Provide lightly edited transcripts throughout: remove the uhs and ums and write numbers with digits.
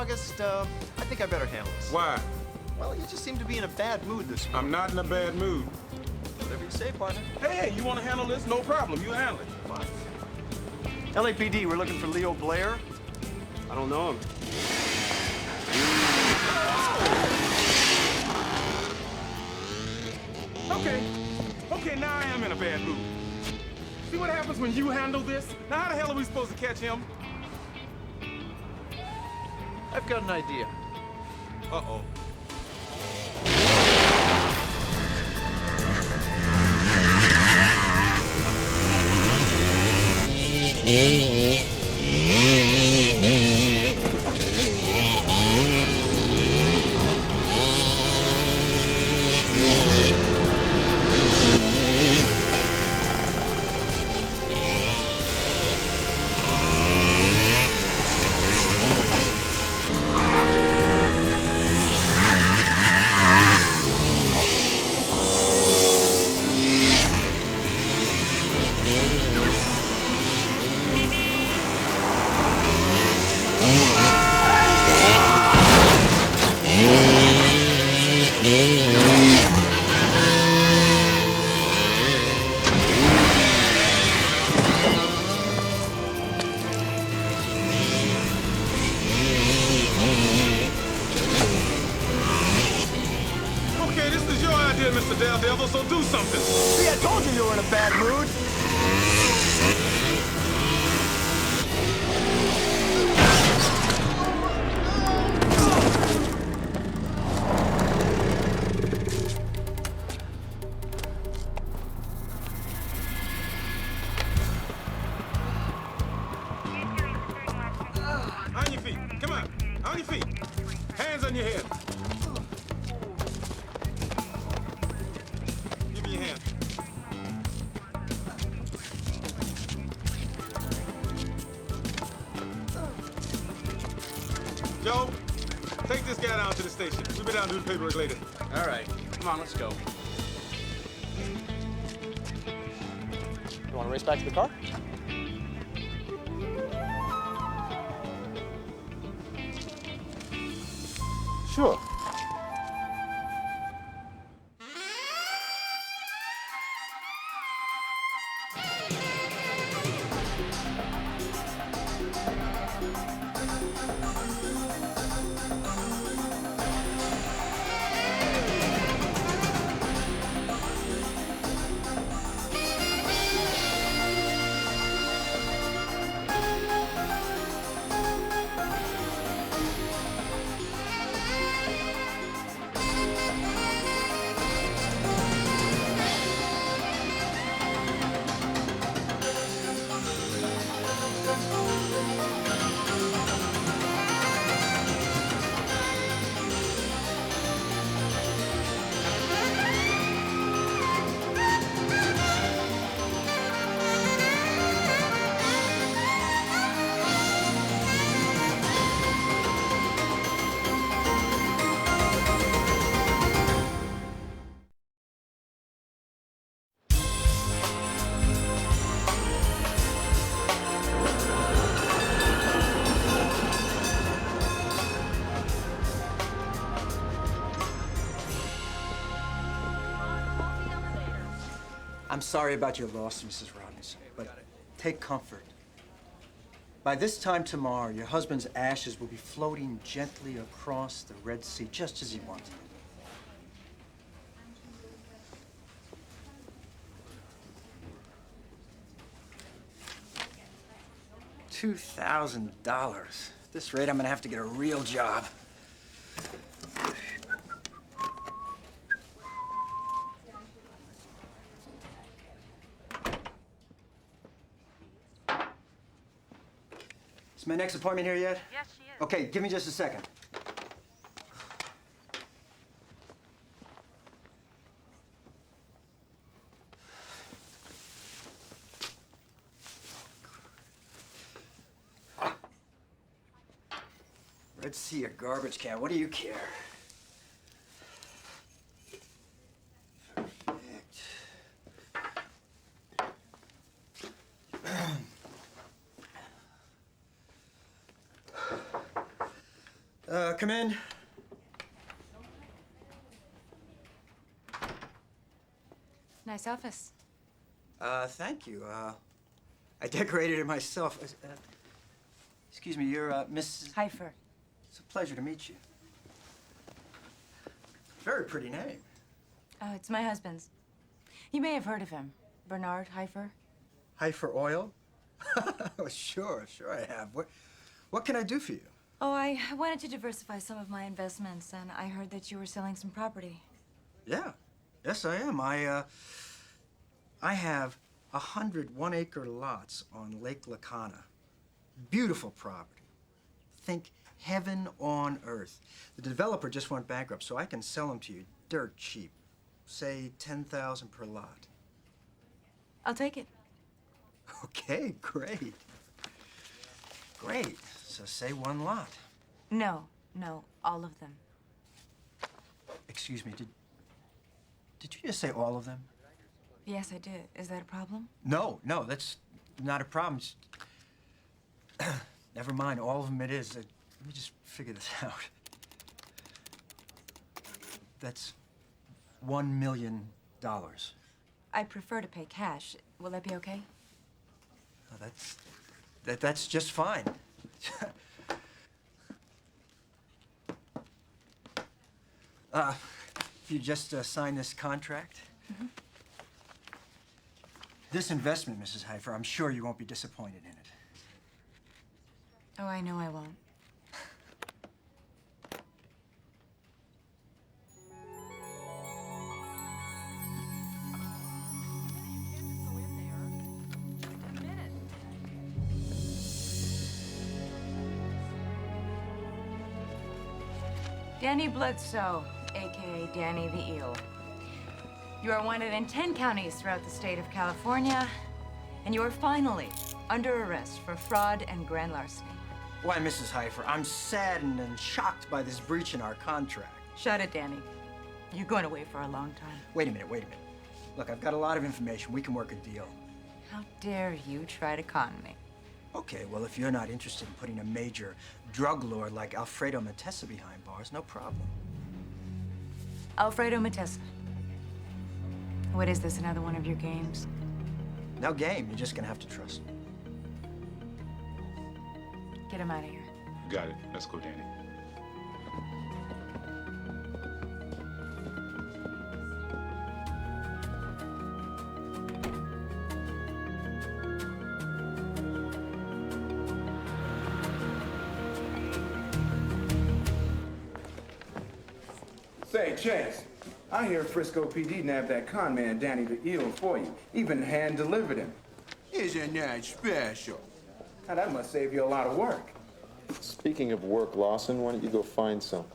August, I think I better handle this. Why? Well, you just seem to be in a bad mood this week. I'm not in a bad mood. Whatever you say, partner. Hey, you want to handle this? No problem. You handle it. Fine. LAPD, we're looking for Leo Blair. I don't know him. Okay, now I am in a bad mood. See what happens when you handle this? Now, how the hell are we supposed to catch him? I've got an idea. Uh-oh. Mr. Daredevil, so do something. See, I told you were in a bad mood. On your feet. Come on. On your feet. Hands on your head. Give me your hand. Joe, take this guy down to the station. We'll be down to do the paperwork later. All right. Come on, let's go. You want to race back to the car? Sure. I'm sorry about your loss, Mrs. Robinson, but take comfort. By this time tomorrow, your husband's ashes will be floating gently across the Red Sea, just as he wanted. $2,000. At this rate, I'm gonna have to get a real job. Is my next appointment here yet? Yes, she is. Okay, give me just a second. Red Sea, a garbage can. What do you care? Perfect. come in. Nice office. Thank you. I decorated it myself. Excuse me, you're, Miss... Heifer. It's a pleasure to meet you. Very pretty name. It's my husband's. You may have heard of him. Bernard Heifer. Heifer Oil? Oh, sure I have. What can I do for you? Oh, I wanted to diversify some of my investments, and I heard that you were selling some property. Yeah. Yes, I am. I have 100 one-acre lots on Lake Lacana. Beautiful property. Think heaven on earth. The developer just went bankrupt, so I can sell them to you dirt cheap. Say $10,000 per lot. I'll take it. Okay, great. Great. So say one lot. No, all of them. Excuse me, did you just say all of them? Yes, I did. Is that a problem? No, that's not a problem. Never mind, all of them it is. Let me just figure this out. That's $1 million. I prefer to pay cash. Will that be okay? Oh, that's just fine. If you just sign this contract. Mm-hmm. This investment, Mrs. Heifer, I'm sure you won't be disappointed in it. Oh, I know I won't. Danny Bledsoe, a.k.a. Danny the Eel. You are wanted in 10 counties throughout the state of California, and you are finally under arrest for fraud and grand larceny. Why, Mrs. Heifer, I'm saddened and shocked by this breach in our contract. Shut it, Danny. You're going away for a long time. Wait a minute. Look, I've got a lot of information. We can work a deal. How dare you try to con me? Okay, well, if you're not interested in putting a major drug lord like Alfredo Matessa behind bars, no problem. Alfredo Matessa. What is this, another one of your games? No game. You're just gonna have to trust me. Get him out of here. Got it. Let's go, Danny. Say, Chase, I hear Frisco PD nabbed that con man Danny the Eel for you. Even hand-delivered him. Isn't that special? Now, that must save you a lot of work. Speaking of work, Larson, why don't you go find some?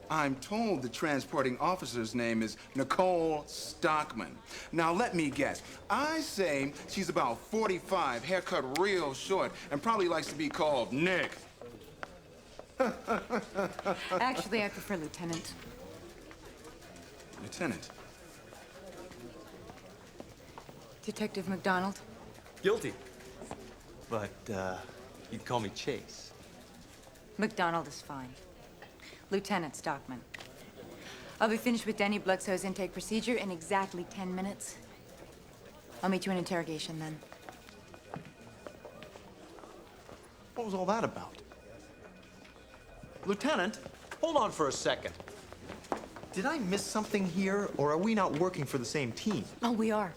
I'm told the transporting officer's name is Nicole Stockman. Now, let me guess. I say she's about 45, haircut real short, and probably likes to be called Nick. Actually, I prefer Lieutenant. Lieutenant. Detective McDonald. Guilty. But, you'd call me Chase. McDonald is fine. Lieutenant Stockman. I'll be finished with Danny Bledsoe's intake procedure in exactly 10 minutes. I'll meet you in interrogation then. What was all that about? Lieutenant, hold on for a second. Did I miss something here, or are we not working for the same team? Oh, we are.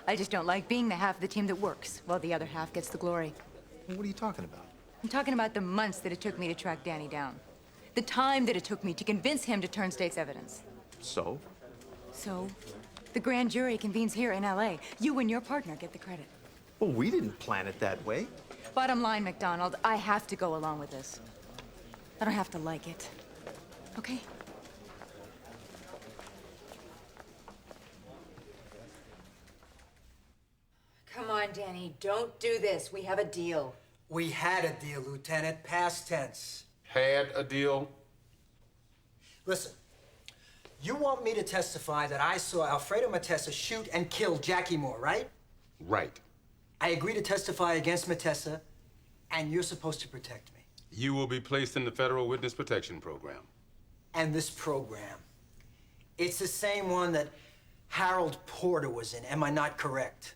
I just don't like being the half of the team that works, while the other half gets the glory. What are you talking about? I'm talking about the months that it took me to track Danny down. The time that it took me to convince him to turn state's evidence. So? So, the grand jury convenes here in LA. You and your partner get the credit. Well, we didn't plan it that way. Bottom line, McDonald, I have to go along with this. I don't have to like it. Okay? Come on, Danny. Don't do this. We have a deal. We had a deal, Lieutenant. Past tense. Had a deal? Listen, you want me to testify that I saw Alfredo Matessa shoot and kill Jackie Moore, right? Right. I agree to testify against Matessa, and you're supposed to protect me. You will be placed in the Federal Witness Protection Program. And this program, it's the same one that Harold Porter was in. Am I not correct?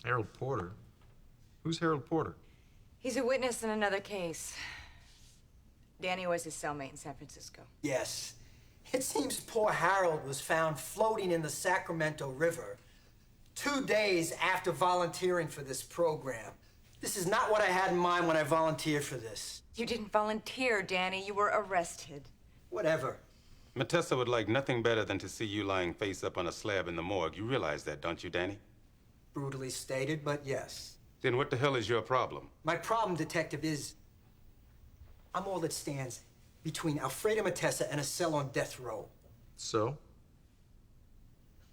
Harold Porter? Who's Harold Porter? He's a witness in another case. Danny was his cellmate in San Francisco. Yes. It seems poor Harold was found floating in the Sacramento River 2 days after volunteering for this program. This is not what I had in mind when I volunteered for this. You didn't volunteer, Danny. You were arrested. Whatever. Matessa would like nothing better than to see you lying face up on a slab in the morgue. You realize that, don't you, Danny? Brutally stated, but yes. Then what the hell is your problem? My problem, Detective, is I'm all that stands between Alfredo Matessa and a cell on death row. So?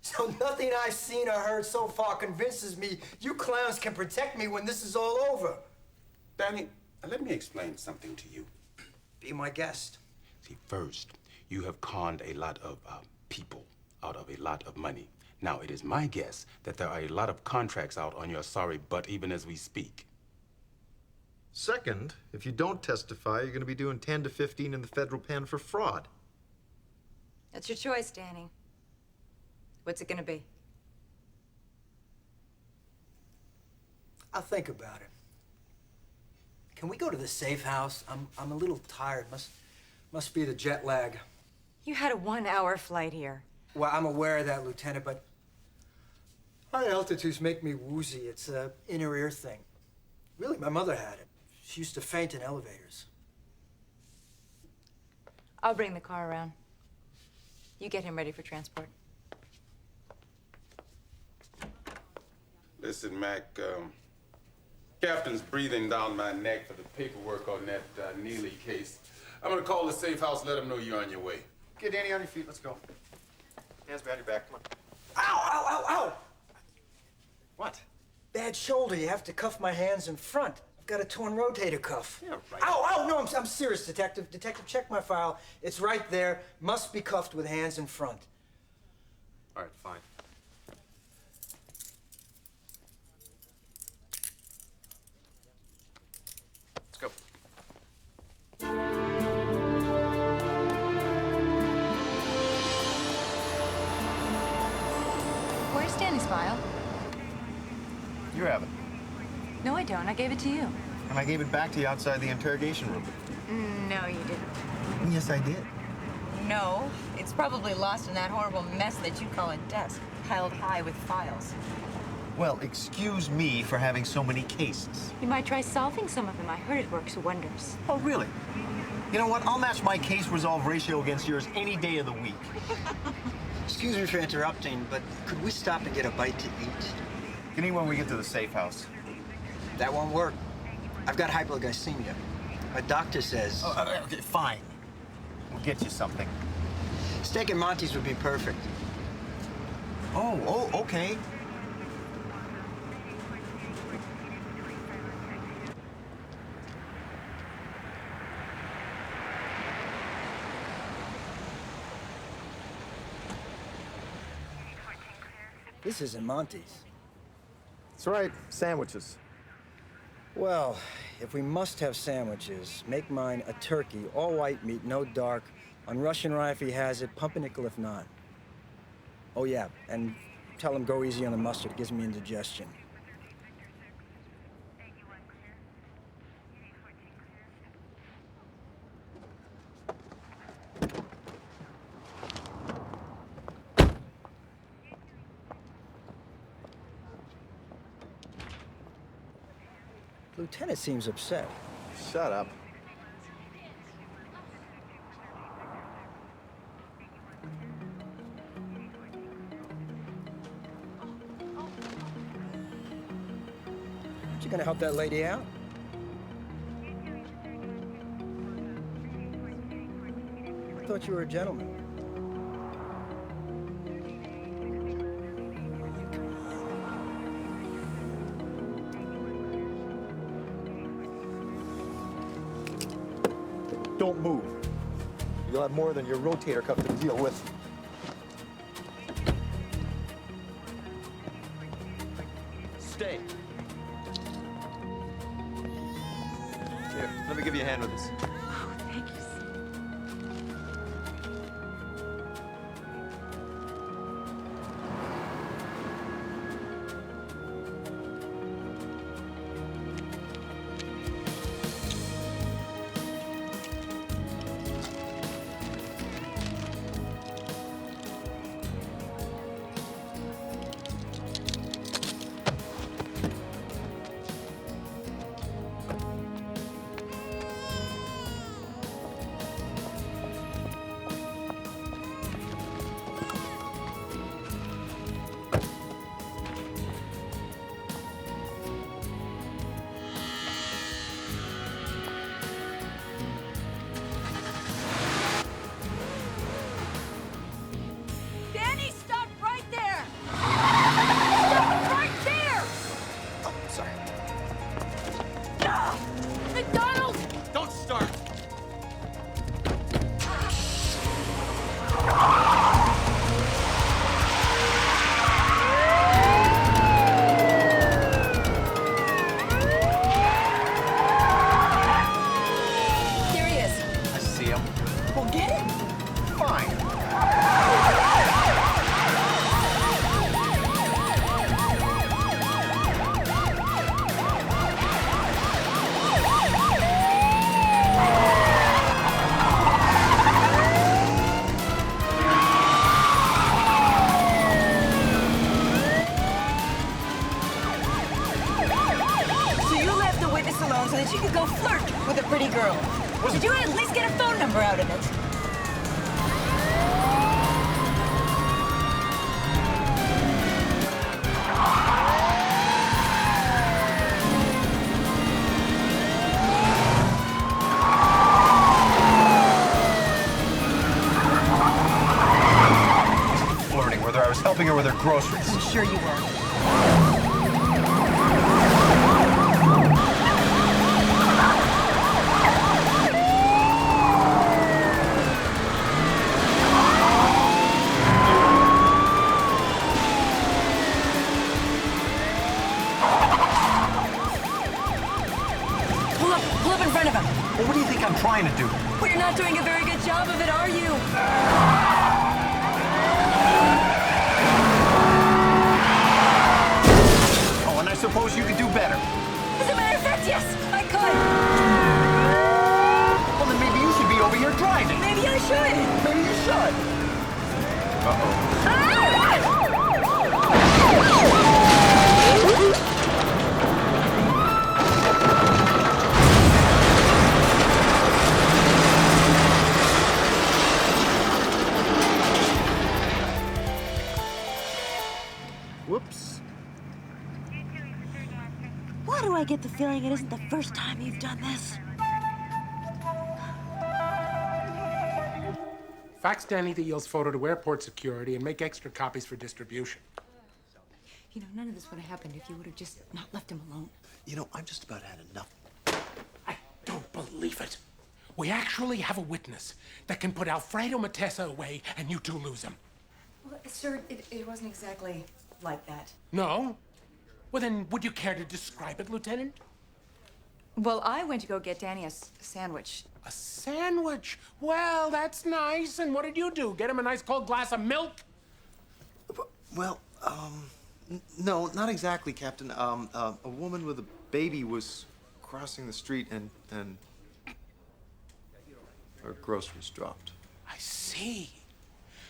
So nothing I've seen or heard so far convinces me you clowns can protect me when this is all over. Danny, let me explain something to you. Be my guest. See, first, you have conned a lot of people out of a lot of money. Now, it is my guess that there are a lot of contracts out on your sorry butt even as we speak. Second, if you don't testify, you're going to be doing 10 to 15 in the federal pen for fraud. That's your choice, Danny. What's it gonna be? I'll think about it. Can we go to the safe house? I'm a little tired. Must be the jet lag. You had a 1-hour flight here. Well, I'm aware of that, Lieutenant, but high altitudes make me woozy. It's an inner ear thing. Really, my mother had it. She used to faint in elevators. I'll bring the car around. You get him ready for transport. Listen, Mac, Captain's breathing down my neck for the paperwork on that Neely case. I'm gonna call the safe house, let them know you're on your way. Get Danny on your feet, let's go. Hands behind your back, come on. Ow, ow, ow, ow! What? Bad shoulder. You have to cuff my hands in front. I've got a torn rotator cuff. Yeah, right. Ow, ow, no, I'm serious, Detective. Detective, check my file. It's right there. Must be cuffed with hands in front. All right, fine. Let's go. Where's Danny's file? You have it. No, I don't. I gave it to you. And I gave it back to you outside the interrogation room. No, you didn't. Yes, I did. No, it's probably lost in that horrible mess that you call a desk, piled high with files. Well, excuse me for having so many cases. You might try solving some of them. I heard it works wonders. Oh, really? You know what? I'll match my case resolve ratio against yours any day of the week. Excuse me for interrupting, but could we stop and get a bite to eat? Give me when we get to the safe house. That won't work. I've got hypoglycemia. My doctor says Okay, fine. We'll get you something. steak and Monty's would be perfect. Oh, okay. This isn't Monty's. That's right, sandwiches. Well, if we must have sandwiches, make mine a turkey, all white meat, no dark, on Russian rye if he has it, pumpernickel if not. Oh yeah, and tell him go easy on the mustard, it gives me indigestion. Lieutenant seems upset. Shut up. Aren't you gonna help that lady out? I thought you were a gentleman. Don't move. You'll have more than your rotator cuff to deal with. Stay. Here, let me give you a hand with this. Oh, thank you. Danny, stop right there! Stop right there! Oh, sorry. McDonald! Don't start! There he is. I see him. Well, get it. Fine. So you left the witness alone so that you could go flirt with a pretty girl. Did you at least get a phone number out of it? Flirting, whether I was helping her with her groceries. I'm sure you were. Pull up in front of him. Well, what do you think I'm trying to do? Well, you're not doing a very good job of it, are you? Oh, and I suppose you could do better. As a matter of fact, yes, I could. Well, then maybe you should be over here driving. Maybe I should. Maybe you should. Uh-oh. Whoops. Why do I get the feeling it isn't the first time you've done this? Fax Danny the Eel's photo to airport security and make extra copies for distribution. You know, none of this would have happened if you would have just not left him alone. You know, I've just about had enough. I don't believe it. We actually have a witness that can put Alfredo Matessa away and you two lose him. Well, sir, it wasn't exactly like that. No? Well, then, would you care to describe it, Lieutenant? Well, I went to go get Danny a sandwich. A sandwich? Well, that's nice. And what did you do? Get him a nice cold glass of milk? Well, no, not exactly, Captain. A woman with a baby was crossing the street and her groceries dropped. I see.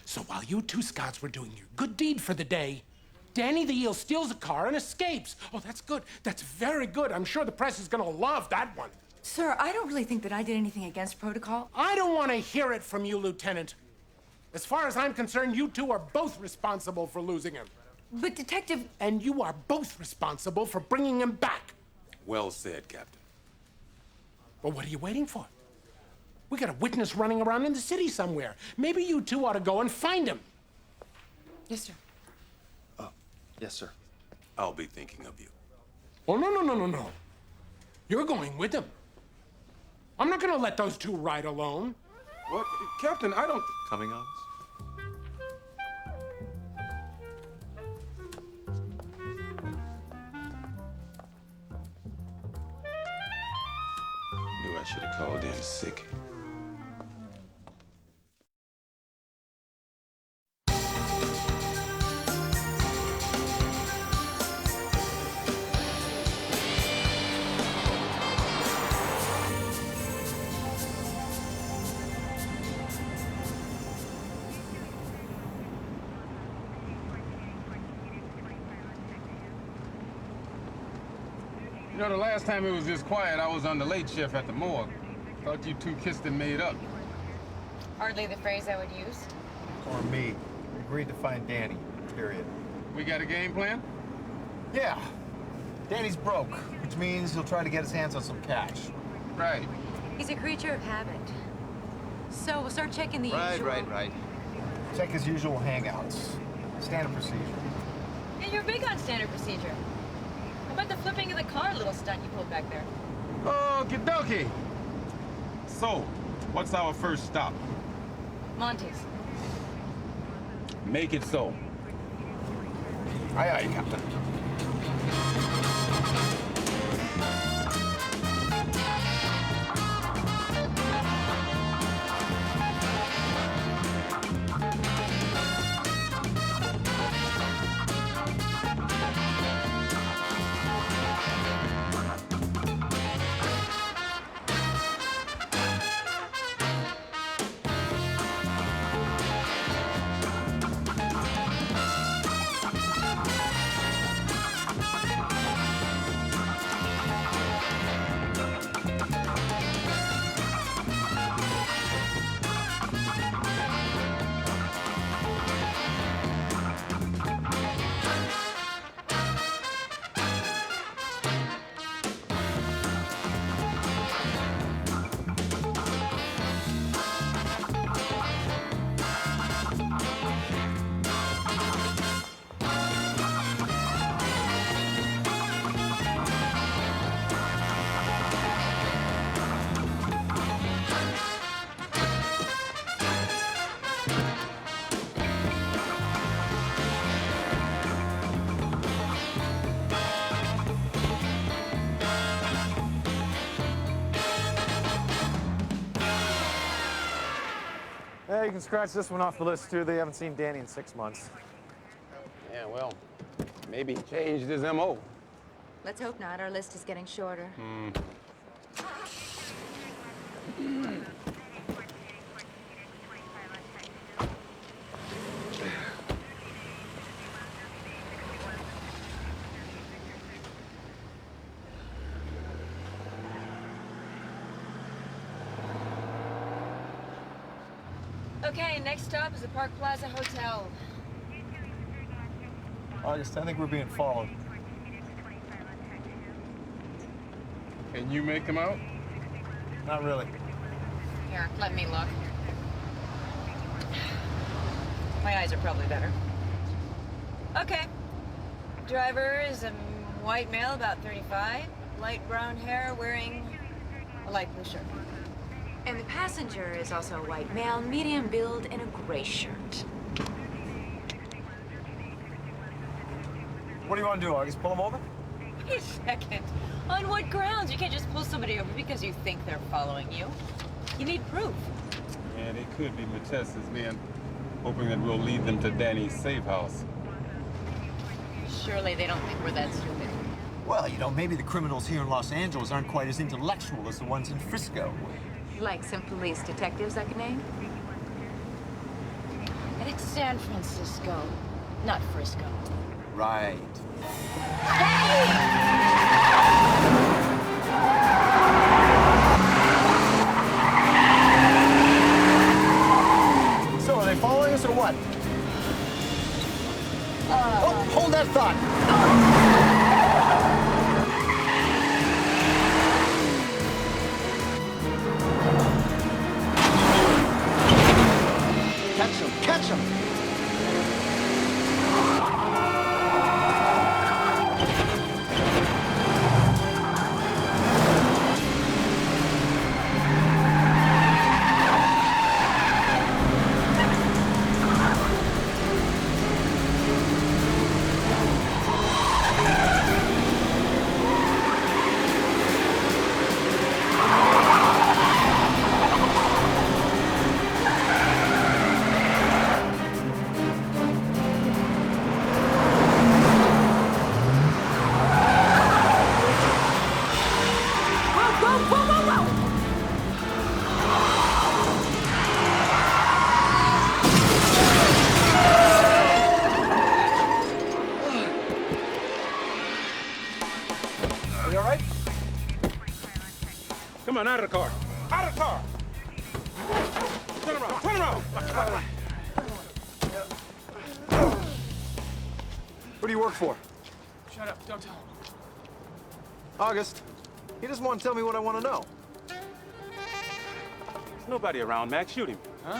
So while you two scouts were doing your good deed for the day, Danny the Eel steals a car and escapes. Oh, that's good. That's very good. I'm sure the press is gonna love that one. Sir, I don't really think that I did anything against protocol. I don't want to hear it from you, Lieutenant. As far as I'm concerned, you two are both responsible for losing him. But Detective... And you are both responsible for bringing him back. Well said, Captain. Well, what are you waiting for? We got a witness running around in the city somewhere. Maybe you two ought to go and find him. Yes, sir. Yes, sir. I'll be thinking of you. Oh, no. You're going with him. I'm not gonna let those two ride alone. What? Captain, I don't... Coming on us? I should have called in sick. You know, the last time it was this quiet, I was on the late shift at the morgue. Thought you two kissed and made up. Hardly the phrase I would use. Or me. We agreed to find Danny, period. We got a game plan? Yeah. Danny's broke, which means he'll try to get his hands on some cash. Right. He's a creature of habit. So we'll start checking the usual... Right. Check his usual hangouts. Standard procedure. Yeah, you're big on standard procedure. How about the flipping of the car little stunt you pulled back there? Okie dokie. So, what's our first stop? Monty's. Make it so. Aye, Captain. Yeah, you can scratch this one off the list, too. They haven't seen Danny in 6 months. Yeah, well, maybe he changed his M.O. Let's hope not. Our list is getting shorter. Okay, next stop is the Park Plaza Hotel. August, I think we're being followed. Can you make them out? Not really. Here, let me look. My eyes are probably better. Okay. Driver is a white male, about 35, light brown hair, wearing a light blue shirt. And the passenger is also a white male, medium build, in a gray shirt. What do you want to do, August? Pull him over? Wait a second. On what grounds? You can't just pull somebody over because you think they're following you. You need proof. Yeah, they could be Matessa's men, hoping that we'll lead them to Danny's safe house. Surely they don't think we're that stupid. Well, you know, maybe the criminals here in Los Angeles aren't quite as intellectual as the ones in Frisco. Like some police detectives I could name? And it's San Francisco, not Frisco. Right. So, are they following us or what? Oh, hold that thought. Catch him! Catch him! Are you all right? Come on, out of the car. Out of the car! Turn around, turn around! Who do you work for? Shut up, don't tell him. August. He doesn't want to tell me what I want to know. There's nobody around, Mac. Shoot him. Huh?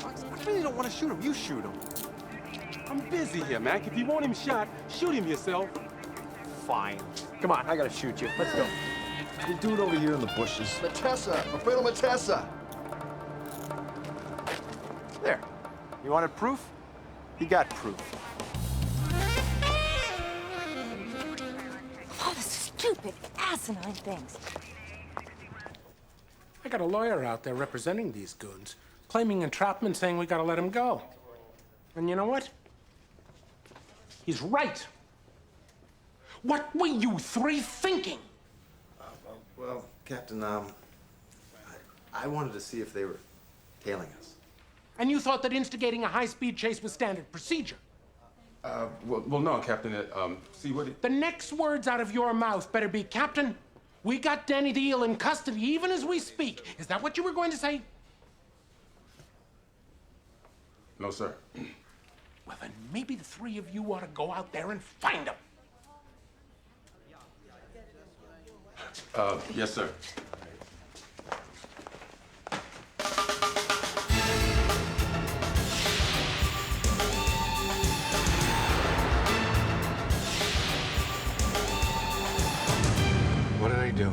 I really don't want to shoot him. You shoot him. I'm busy here, Mac. If you want him shot, shoot him yourself. Fine. Come on, I gotta shoot you. Let's go. You do it over here in the bushes. Matessa, Alfredo Matessa. There. You wanted proof? You got proof. All the stupid, asinine things. I got a lawyer out there representing these goons, claiming entrapment, saying we gotta let him go. And you know what? He's right. What were you three thinking? Well, Captain, I wanted to see if they were tailing us. And you thought that instigating a high-speed chase was standard procedure? Well, no, Captain. See what it... The next words out of your mouth better be, Captain, we got Danny the Eel in custody even as we speak. Is that what you were going to say? No, sir. Well, then maybe the three of you ought to go out there and find him. Yes, sir. What are they doing?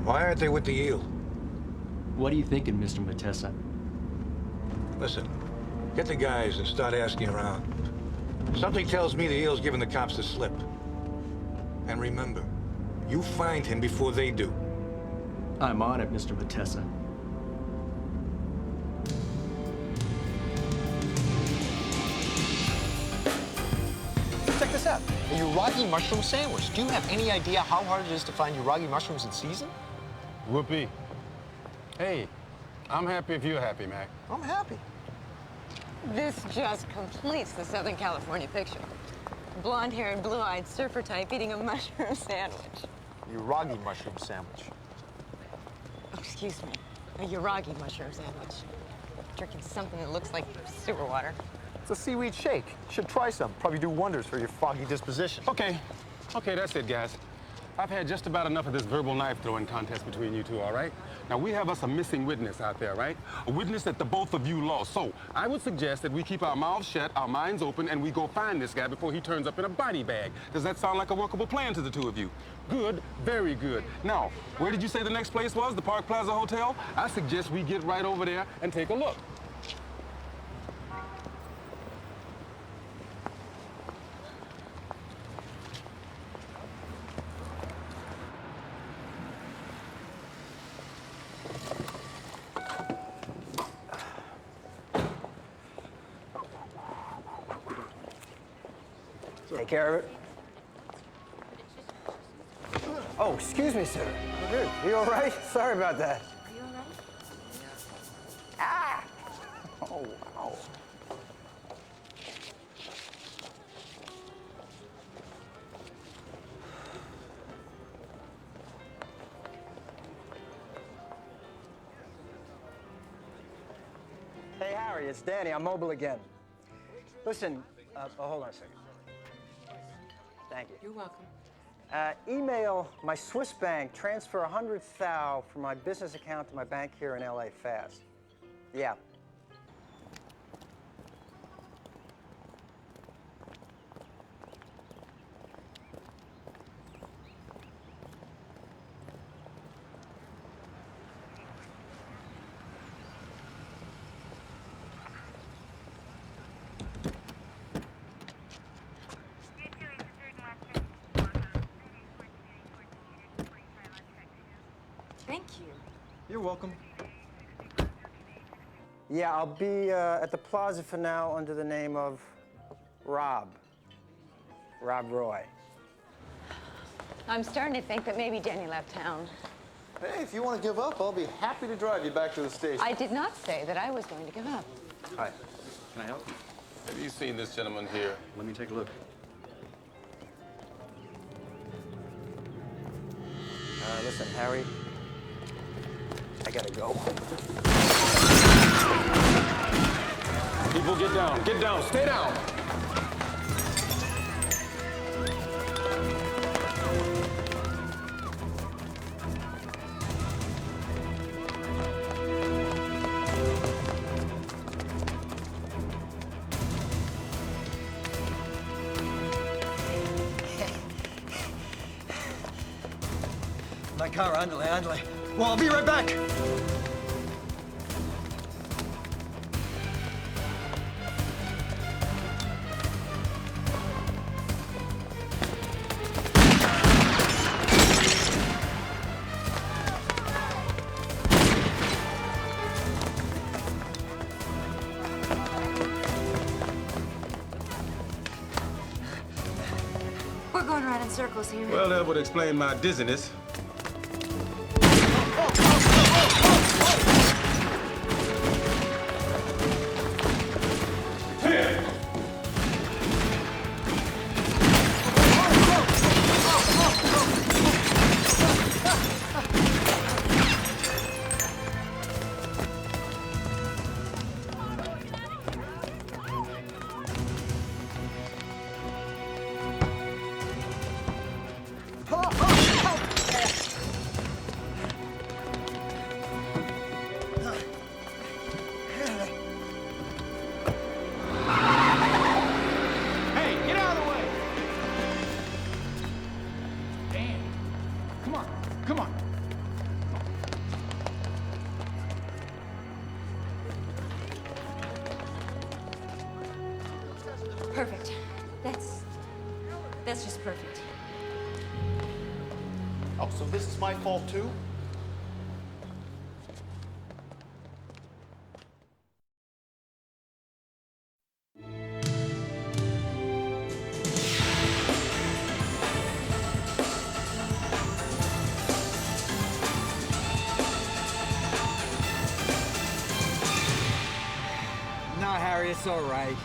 Why aren't they with the eel? What are you thinking, Mr. Matessa? Listen, get the guys and start asking around. Something tells me the eel's giving the cops the slip. And remember, you find him before they do. I'm on it, Mr. Matessa. Check this out. A Uragi mushroom sandwich. Do you have any idea how hard it is to find Uragi mushrooms in season? Whoopee. Hey, I'm happy if you're happy, Mac. I'm happy. This just completes the Southern California picture. Blonde-haired, blue-eyed surfer type eating a mushroom sandwich. Uragi mushroom sandwich. Oh, excuse me. A Uragi mushroom sandwich. Drinking something that looks like sewer water. It's a seaweed shake. You should try some. Probably do wonders for your foggy disposition. Okay, that's it, guys. I've had just about enough of this verbal knife-throwing contest between you two, all right? Now, we have us a missing witness out there, right? A witness that the both of you lost. So, I would suggest that we keep our mouths shut, our minds open, and we go find this guy before he turns up in a body bag. Does that sound like a workable plan to the two of you? Good, very good. Now, where did you say the next place was? The Park Plaza Hotel? I suggest we get right over there and take a look. Take care of it. Oh, excuse me, sir. Are you all right? Sorry about that. Are you all right? Ah! Oh, wow. Hey, Harry, it's Danny. I'm mobile again. Listen, hold on a second. Thank you. You're welcome. Email my Swiss bank, transfer 100,000 from my business account to my bank here in LA fast. Yeah. Thank you. You're welcome. Yeah, I'll be at the plaza for now under the name of Rob Roy. I'm starting to think that maybe Danny left town. Hey, if you want to give up, I'll be happy to drive you back to the station. I did not say that I was going to give up. Hi. Can I help you? Have you seen this gentleman here? Let me take a look. Listen, Harry, I gotta go. People, get down. Get down. Stay down. My car, ándale. Well, I'll be right back. We're going around in circles here. Well, that would explain my dizziness. Perfect. That's just perfect. Oh, so this is my fault too? No, Harry, it's all right.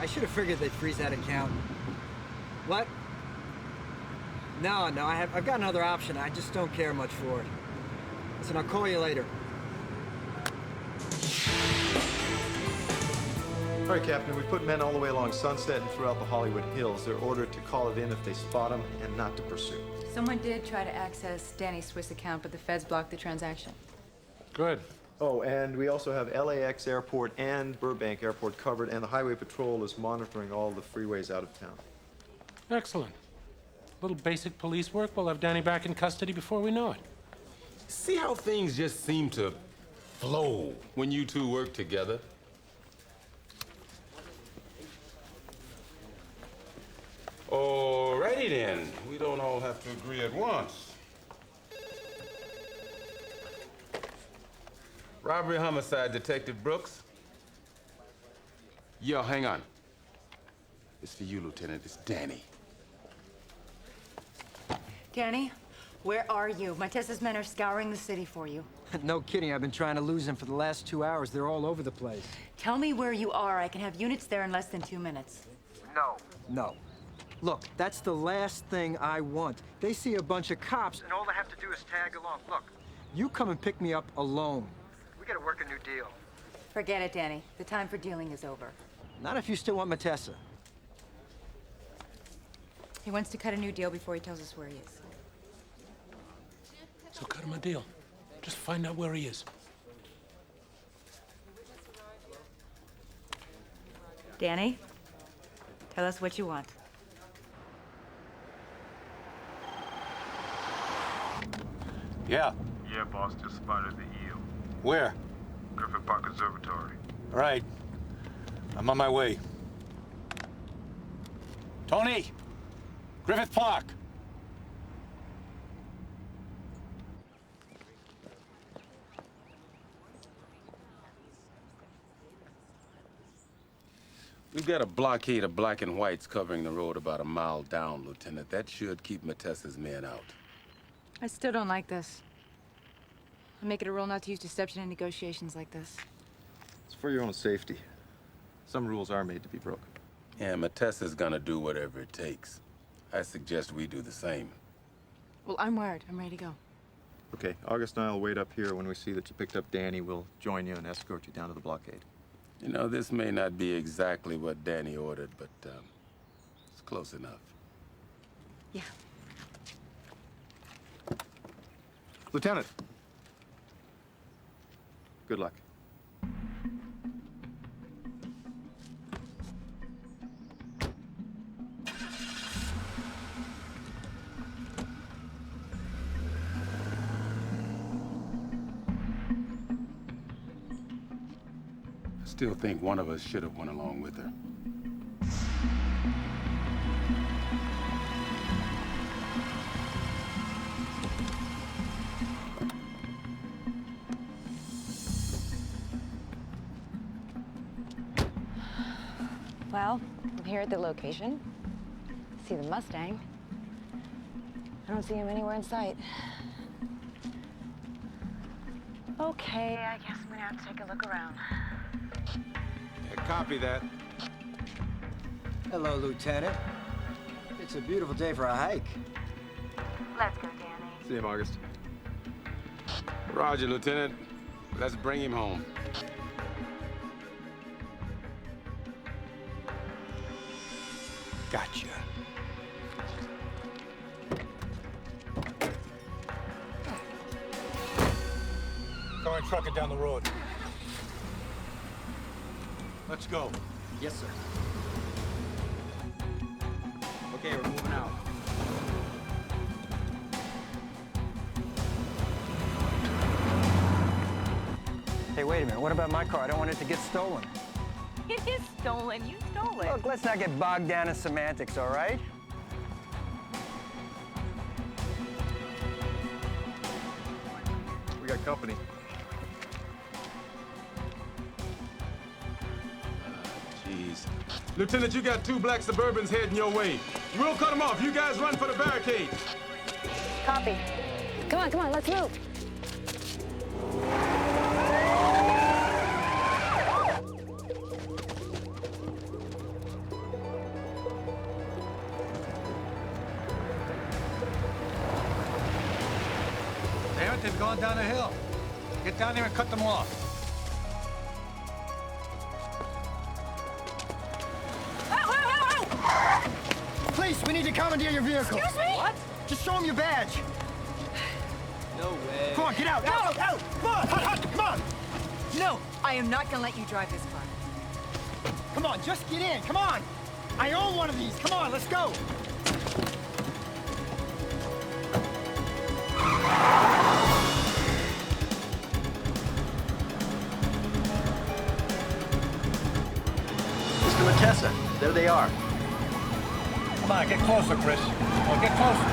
I should have figured they'd freeze that account. What? No, I've got another option. I just don't care much for it. Listen, I'll call you later. All right, Captain, we put men all the way along Sunset and throughout the Hollywood Hills. They're ordered to call it in if they spot them and not to pursue. Someone did try to access Danny's Swiss account, but the feds blocked the transaction. Good. Oh, and we also have LAX Airport and Burbank Airport covered, and the Highway Patrol is monitoring all the freeways out of town. Excellent. Little basic police work. We'll have Danny back in custody before we know it. See how things just seem to flow when you two work together? Alrighty then. We don't all have to agree at once. Robbery homicide, Detective Brooks. Yo, hang on. It's for you, Lieutenant. It's Danny. Danny, where are you? Matessa's men are scouring the city for you. No kidding. I've been trying to lose them for the last 2 hours. They're all over the place. Tell me where you are. I can have units there in less than 2 minutes. No. Look, that's the last thing I want. They see a bunch of cops, and all they have to do is tag along. Look, you come and pick me up alone. We gotta work a new deal. Forget it, Danny. The time for dealing is over. Not if you still want Matessa. He wants to cut a new deal before he tells us where he is. So cut him a deal. Just find out where he is. Danny, tell us what you want. Yeah. Yeah, boss, just spotted the eel. Where? Griffith Park Observatory. All right. I'm on my way. Tony! Griffith Park! We've got a blockade of black and whites covering the road about a mile down, Lieutenant. That should keep Matessa's men out. I still don't like this. I make it a rule not to use deception in negotiations like this. It's for your own safety. Some rules are made to be broken. Yeah, Matessa's gonna do whatever it takes. I suggest we do the same. Well, I'm wired. I'm ready to go. Okay, August and I will wait up here. When we see that you picked up Danny, we'll join you and escort you down to the blockade. You know, this may not be exactly what Danny ordered, but it's close enough. Yeah. Lieutenant. Good luck. I still think one of us should have went along with her. Well, I'm here at the location. See the Mustang. I don't see him anywhere in sight. Okay, I guess I'm gonna have to take a look around. Yeah, copy that. Hello, Lieutenant. It's a beautiful day for a hike. Let's go, Danny. See you, August. Roger, Lieutenant. Let's bring him home. Gotcha. Go and truck it down the road. Let's go. Yes, sir. Okay, we're moving out. Hey, wait a minute. What about my car? I don't want it to get stolen. It is stolen. You stole it. Look, let's not get bogged down in semantics, all right? We got company. Jeez. Lieutenant, you got 2 black Suburbans heading your way. We'll cut them off. You guys run for the barricades. Copy. Come on, let's move. Damn it, they've gone down the hill. Get down there and cut them off. Police, we need to commandeer your vehicle. Excuse me? What? Just show them your badge. No way. Come on, get out. Out. Come on, come on. No, I am not gonna let you drive this car. Come on, just get in. Come on. I own one of these. Come on, let's go. Mr. Matessa, there they are. Come on, get closer, Chris. Come on, get closer.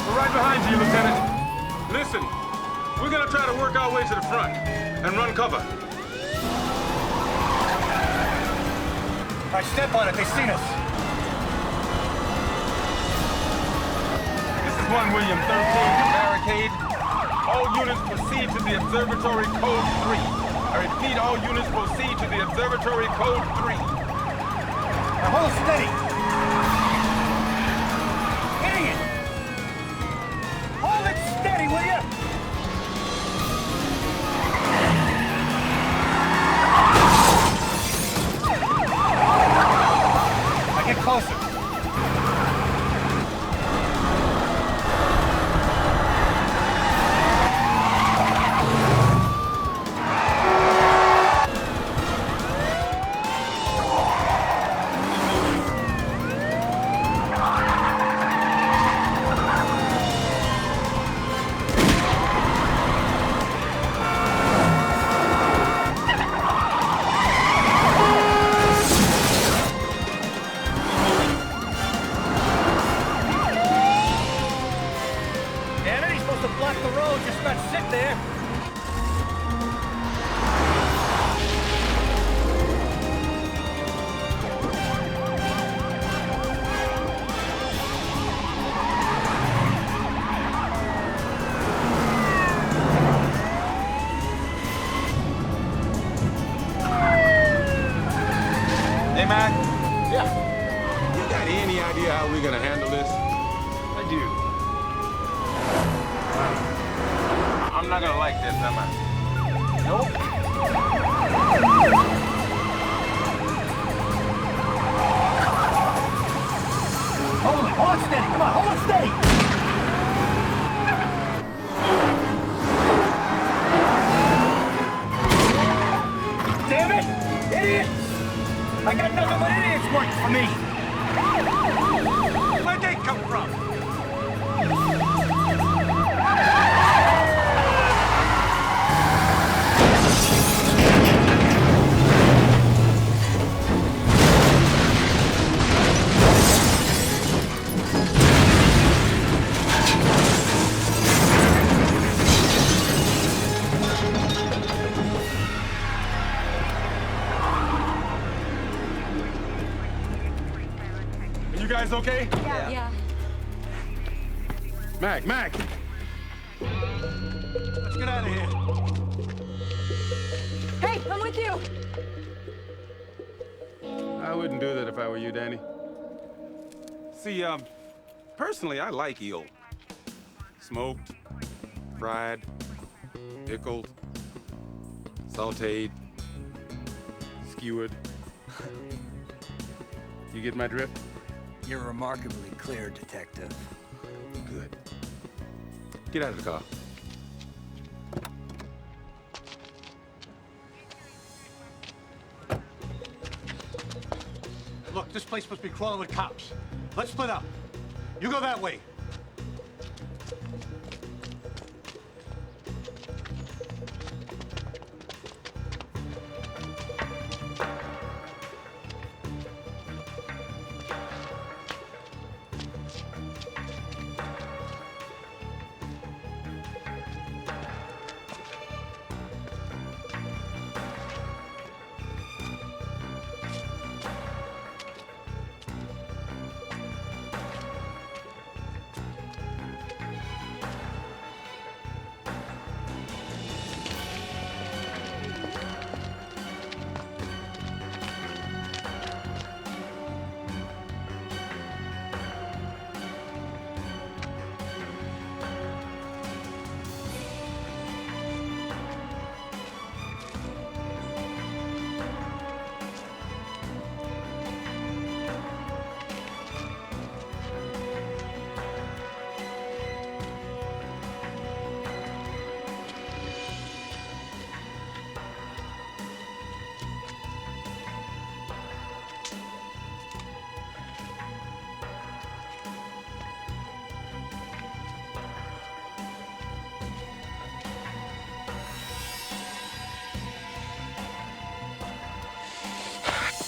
We're right behind you, Lieutenant. Listen, we're gonna try to work our way to the front and run cover. All right, step on it. They've seen us. This is 1 William 13, barricade. All units proceed to the observatory code 3. I repeat, all units proceed to the observatory code 3. Now hold steady. Idiot! Hold it steady, will you? Now get closer. Yeah. You got any idea how we're gonna handle this? I do. I'm not gonna like this, am I? Nope. Hold it steady. Come on, hold it steady. Damn it! Idiots! I got nothing but idiots working for me. Where'd they come from? You guys okay? Yeah. Mac. Let's get out of here. Hey, I'm with you. I wouldn't do that if I were you, Danny. See, personally, I like eel. Smoked, fried, pickled, sauteed, skewered. You get my drift? You're remarkably clear, Detective. Good. Get out of the car. Look, this place must be crawling with cops. Let's split up. You go that way.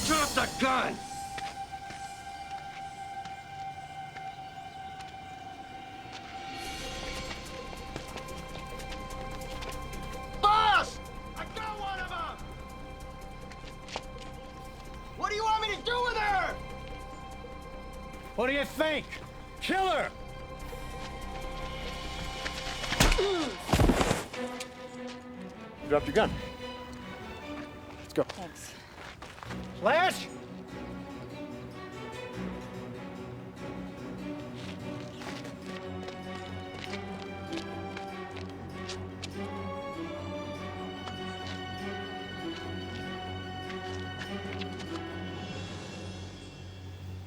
Drop the gun! Boss! I got one of them! What do you want me to do with her? What do you think? Kill her! You dropped your gun. Let's go. Thanks. Flash!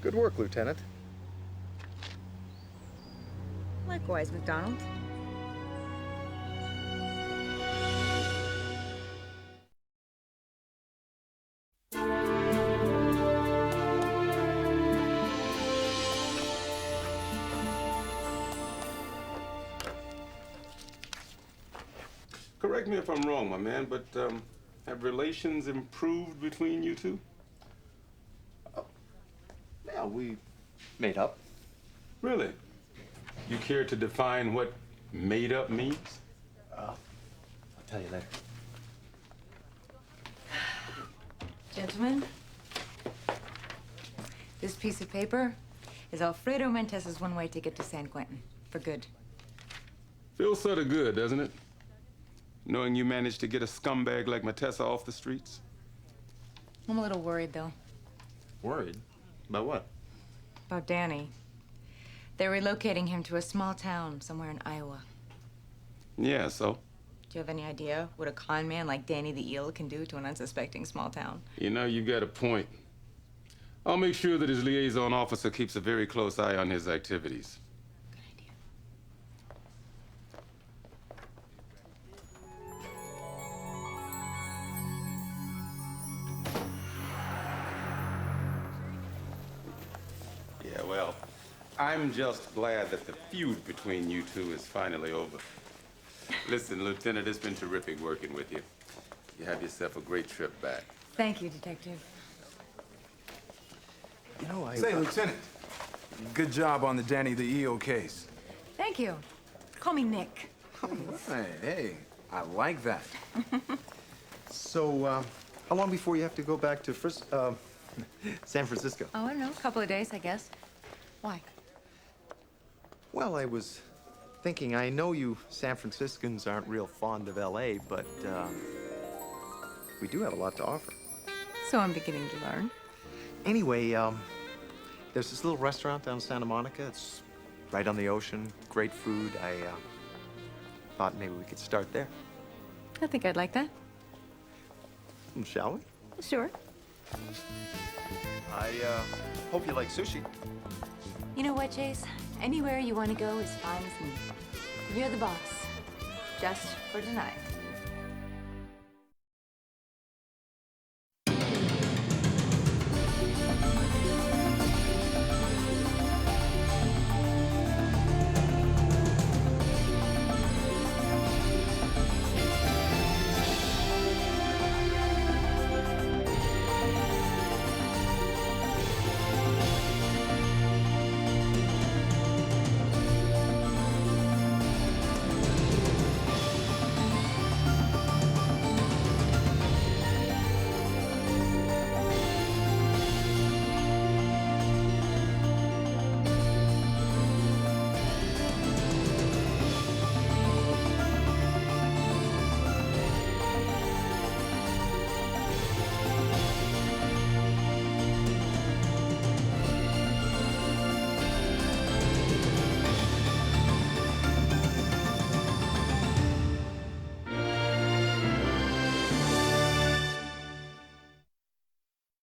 Good work, Lieutenant. Likewise, McDonald. Correct me if I'm wrong, my man, but have relations improved between you two? Yeah, we made up. Really? You care to define what made up means? I'll tell you later. Gentlemen, this piece of paper is Alfredo Matessa's one-way ticket to San Quentin, for good. Feels sort of good, doesn't it? Knowing you managed to get a scumbag like Matessa off the streets? I'm a little worried, though. Worried? About what? About Danny. They're relocating him to a small town somewhere in Iowa. Yeah, so? Do you have any idea what a con man like Danny the Eel can do to an unsuspecting small town? You know, you got a point. I'll make sure that his liaison officer keeps a very close eye on his activities. Yeah, well, I'm just glad that the feud between you two is finally over. Listen, Lieutenant, it's been terrific working with you. You have yourself a great trip back. Thank you, Detective. You know, Say, Lieutenant, good job on the Danny the Eel case. Thank you. Call me Nick. Hey, I like that. So, how long before you have to go back to San Francisco? Oh, I don't know. A couple of days, I guess. Why? Well, I was thinking, I know you San Franciscans aren't real fond of L.A., but we do have a lot to offer. So I'm beginning to learn. Anyway, there's this little restaurant down in Santa Monica. It's right on the ocean, great food. I thought maybe we could start there. I think I'd like that. Shall we? Sure. I hope you like sushi. You know what, Chase? Anywhere you want to go is fine with me. You're the boss. Just for tonight.